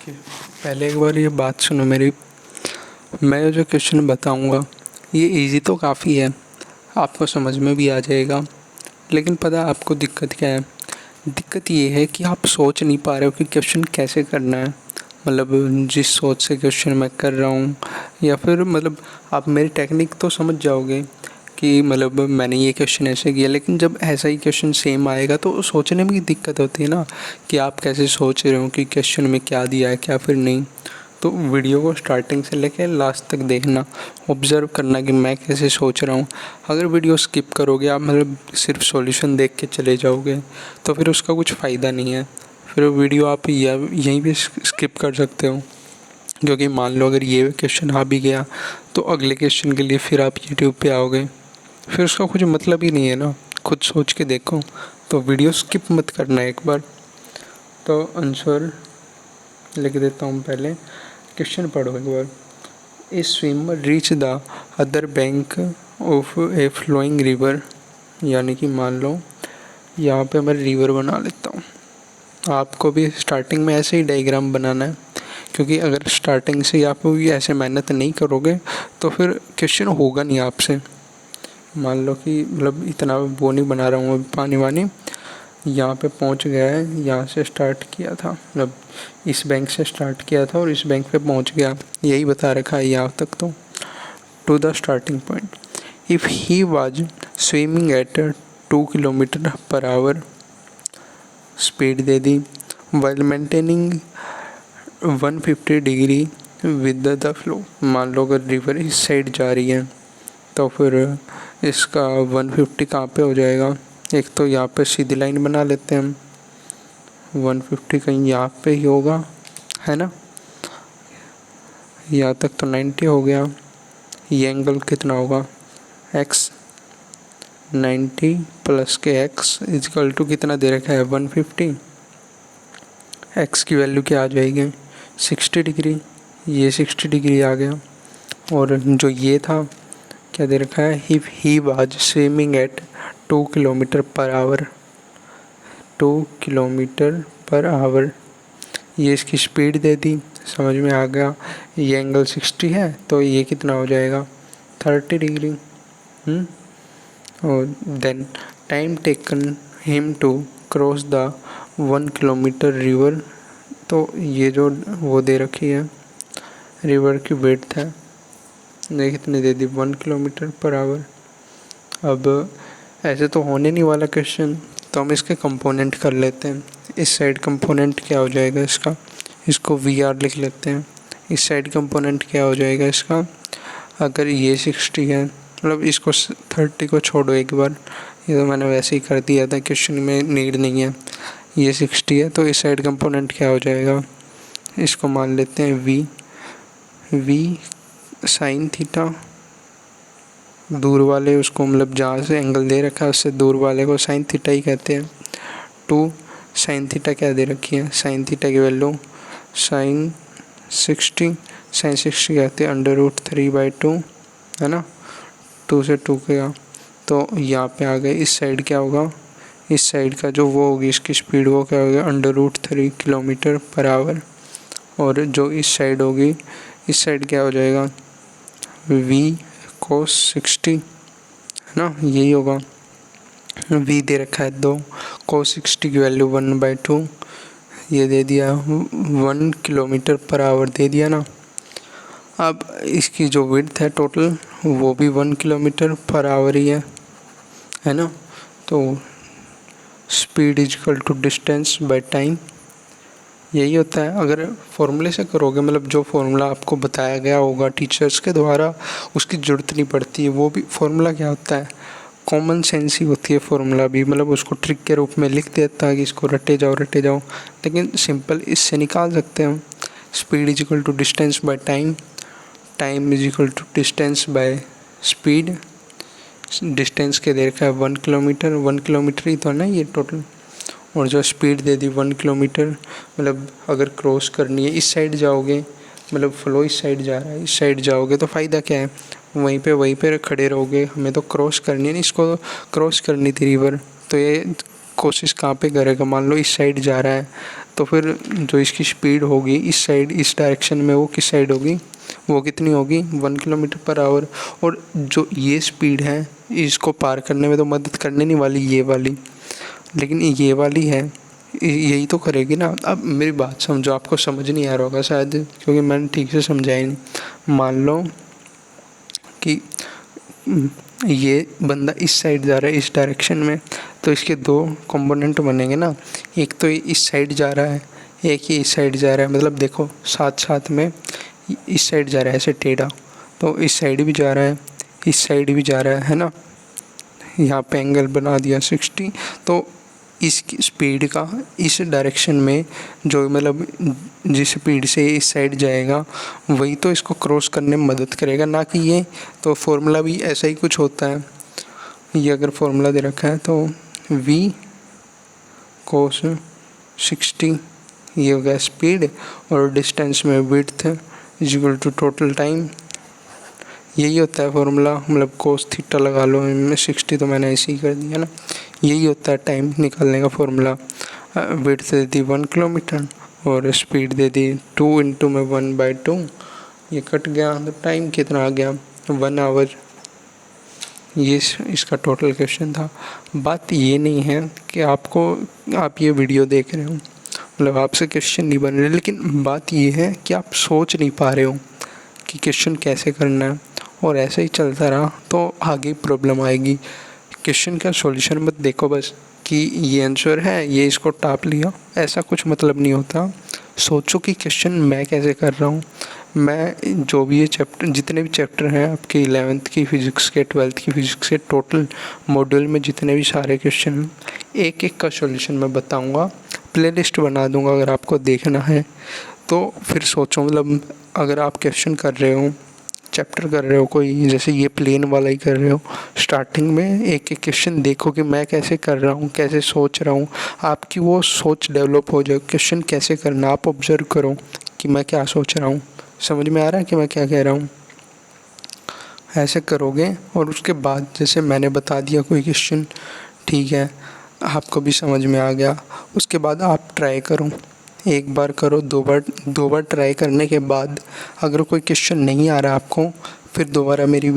कि पहले एक बार ये बात सुनो मेरी। मैं जो क्वेश्चन बताऊंगा ये इजी तो काफ़ी है, आपको समझ में भी आ जाएगा। लेकिन पता है आपको दिक्कत क्या है? दिक्कत ये है कि आप सोच नहीं पा रहे हो कि क्वेश्चन कैसे करना है। मतलब जिस सोच से क्वेश्चन मैं कर रहा हूँ, या फिर मतलब आप मेरी टेक्निक तो समझ जाओगे कि मतलब मैंने ये क्वेश्चन ऐसे किया, लेकिन जब ऐसा ही क्वेश्चन सेम आएगा तो सोचने में दिक्कत होती है ना, कि आप कैसे सोच रहे हो कि क्वेश्चन में क्या दिया है क्या फिर नहीं। तो वीडियो को स्टार्टिंग से लेकर लास्ट तक देखना, ऑब्ज़र्व करना कि मैं कैसे सोच रहा हूँ। अगर वीडियो स्किप करोगे आप, मतलब सिर्फ सॉल्यूशन देख के चले जाओगे, तो फिर उसका कुछ फ़ायदा नहीं है। फिर वीडियो आप यहीं पे स्किप कर सकते हो, क्योंकि मान लो अगर ये क्वेश्चन आ भी गया तो अगले क्वेश्चन के लिए फिर आप यूट्यूब पे आओगे, फिर उसका कुछ मतलब ही नहीं है ना। खुद सोच के देखो, तो वीडियो स्किप मत करना एक बार। तो आंसर लिख देता हूँ, पहले क्वेश्चन पढ़ो एक बार। A swimmer reach the other bank of a flowing river. यानी कि मान लो यहाँ पे मैं रिवर बना लेता हूँ। आपको भी स्टार्टिंग में ऐसे ही डायग्राम बनाना है, क्योंकि अगर स्टार्टिंग से आप भी ऐसे मेहनत नहीं करोगे तो फिर क्वेश्चन होगा नहीं आपसे। मान लो कि मतलब इतना वो नहीं बना रहा हूँ, पानी वानी यहाँ पे पहुँच गया है, यहाँ से स्टार्ट किया था, मतलब इस बैंक से स्टार्ट किया था और इस बैंक पे पहुँच गया, यही बता रखा है यहाँ तक। तो to the starting point, if he was swimming at 2 kilometre per hour, speed दे दी, while maintaining 150 degree with the flow. मान लो अगर रिवर इस साइड जा रही है तो फिर इसका 150 कहाँ पे हो जाएगा? एक तो यहाँ पे सीधी लाइन बना लेते हैं हम, 150 कहीं यहाँ पे ही होगा, है ना। यहाँ तक तो 90 हो गया। ये एंगल कितना होगा? x, 90 प्लस के x इजकल टू कितना दे रखा है? 150। x की वैल्यू क्या आ जाएगी? 60 डिग्री। ये 60 डिग्री आ गया। और जो ये था क्या दे रखा है? If he was swimming at 2 kilometre per hour, 2 kilometre per hour, ये इसकी स्पीड दे दी, समझ में आ गया। ये एंगल 60 है तो ये कितना हो जाएगा? 30 डिग्री। और then time taken him to cross the 1 kilometre river. तो ये जो वो दे रखी है रिवर की विड्थ है, ये कितनी दे दी? 1 किलोमीटर पर आवर। अब ऐसे तो होने नहीं वाला क्वेश्चन, तो हम इसके कंपोनेंट कर लेते हैं। इस साइड कंपोनेंट क्या हो जाएगा इसका? इसको VR लिख लेते हैं। इस साइड कंपोनेंट क्या हो जाएगा इसका? अगर ये 60 है, मतलब इसको 30 को छोड़ो एक बार, ये तो मैंने वैसे ही कर दिया था, क्वेश्चन में नीड नहीं है। ये 60 है तो इस साइड कंपोनेंट क्या हो जाएगा? इसको मान लेते हैं V साइन थीटा। दूर वाले उसको, मतलब जहाँ से एंगल दे रखा है उससे दूर वाले को साइन थीटा ही कहते हैं। 2 साइन थीटा क्या दे रखी है? साइन थीटा की वैल्यू साइन 60, साइन 60 कहते हैं √3/2, है ना। 2 से 2 गया तो यहाँ पे आ गए। इस साइड क्या होगा? इस साइड का जो वो होगी इसकी स्पीड, वो क्या होगी? √3 किलोमीटर पर आवर। और जो इस साइड होगी, इस साइड क्या हो जाएगा? V cos 60, है ना, यही होगा। V दे रखा है 2, cos 60 की वैल्यू 1/2, ये दे दिया। 1 किलोमीटर पर आवर दे दिया ना। अब इसकी जो विड्थ है टोटल, वो भी 1 किलोमीटर पर आवर ही है ना। तो speed is equal to distance by time, यही होता है। अगर फॉर्मूले से करोगे, मतलब जो फॉर्मूला आपको बताया गया होगा टीचर्स के द्वारा, उसकी ज़रूरत नहीं पड़ती है। वो भी फॉर्मूला क्या होता है? कॉमन सेंस ही होती है फॉर्मूला भी, मतलब उसको ट्रिक के रूप में लिख देता है कि इसको रटे जाओ। लेकिन सिंपल इससे निकाल सकते हैं हम। Speed is equal to distance by time, time is equal to distance by speed. Distance के दे रखा है 1 किलोमीटर, 1 किलोमीटर ही तो है ना ये टोटल। और जो स्पीड दे दी 1 किलोमीटर, मतलब अगर क्रॉस करनी है इस साइड जाओगे, मतलब फ्लो इस साइड जा रहा है, इस साइड जाओगे तो फ़ायदा क्या है? वहीं पे खड़े रहोगे। हमें तो क्रॉस करनी है ना, इसको क्रॉस करनी थी रिवर, तो ये कोशिश कहाँ पे करेगा? मान लो इस साइड जा रहा है तो तो फिर जो इसकी स्पीड होगी इस साइड, इस डायरेक्शन में, वो किस साइड होगी, वो कितनी होगी 1 किलोमीटर पर आवर। और जो ये स्पीड है इसको पार करने में तो मदद करने नहीं वाली ये वाली, लेकिन ये वाली है यही तो करेगी ना। अब मेरी बात समझो, आपको समझ नहीं आ रहा होगा शायद क्योंकि मैंने ठीक से समझाया नहीं। मान लो कि ये बंदा इस साइड जा रहा है, इस डायरेक्शन में, तो इसके दो कंपोनेंट बनेंगे ना। एक तो इस साइड जा रहा है, एक ही इस साइड जा रहा है। मतलब देखो साथ साथ में इस साइड जा रहा है ऐसे टेढ़ा, तो इस साइड भी जा रहा है, इस साइड भी जा रहा है ना। यहाँ पे एंगल बना दिया 60। तो इसकी स्पीड का इस डायरेक्शन में जो मतलब जिस स्पीड से इस साइड जाएगा वही तो इसको क्रॉस करने में मदद करेगा, ना कि ये। तो फॉर्मूला भी ऐसा ही कुछ होता है। ये अगर फॉर्मूला दे रखा है तो v cos 60 ये हो गया स्पीड, और डिस्टेंस में width is equal to total time. यही होता है फॉर्मूला। मतलब कोस थीटा लगा लो, इनमें 60 तो मैंने ऐसे ही कर दिया ना। यही होता है टाइम निकालने का फॉर्मूला। विड्थ दे दी 1 किलोमीटर और स्पीड दे दी 2 इंटू में 1/2। ये कट गया तो टाइम कितना आ गया 1 आवर। ये इसका टोटल क्वेश्चन था। बात ये नहीं है कि आप ये वीडियो देख रहे हो, मतलब आपसे क्वेश्चन नहीं बन रहे, लेकिन बात ये है कि आप सोच नहीं पा रहे हो कि क्वेश्चन कैसे करना है। और ऐसे ही चलता रहा तो आगे प्रॉब्लम आएगी। क्वेश्चन का सॉल्यूशन मत देखो बस कि ये आंसर है, ये इसको टाप लिया, ऐसा कुछ मतलब नहीं होता। सोचो कि क्वेश्चन मैं कैसे कर रहा हूँ। मैं जो भी ये चैप्टर, जितने भी चैप्टर हैं आपके 11th की फिज़िक्स के, 12th की फिज़िक्स के, टोटल मॉड्यूल में जितने भी सारे क्वेश्चन हैं, एक एक का सॉल्यूशन मैं बताऊँगा। प्लेलिस्ट बना दूँगा अगर आपको देखना है तो। फिर सोचो, मतलब अगर आप क्वेश्चन कर रहे हो, चैप्टर कर रहे हो कोई, जैसे ये प्लेन वाला ही कर रहे हो, स्टार्टिंग में एक एक क्वेश्चन देखो कि मैं कैसे कर रहा हूँ, कैसे सोच रहा हूँ। आपकी वो सोच डेवलप हो जाए। क्वेश्चन कैसे करना आप ऑब्जर्व करो कि मैं क्या सोच रहा हूँ, समझ में आ रहा है कि मैं क्या कह रहा हूँ। ऐसे करोगे और उसके बाद जैसे मैंने बता दिया कोई क्वेश्चन, ठीक है, आपको भी समझ में आ गया। उसके बाद आप ट्राई करो, एक बार करो, दो बार ट्राई करने के बाद अगर कोई क्वेश्चन नहीं आ रहा आपको, फिर दोबारा मेरी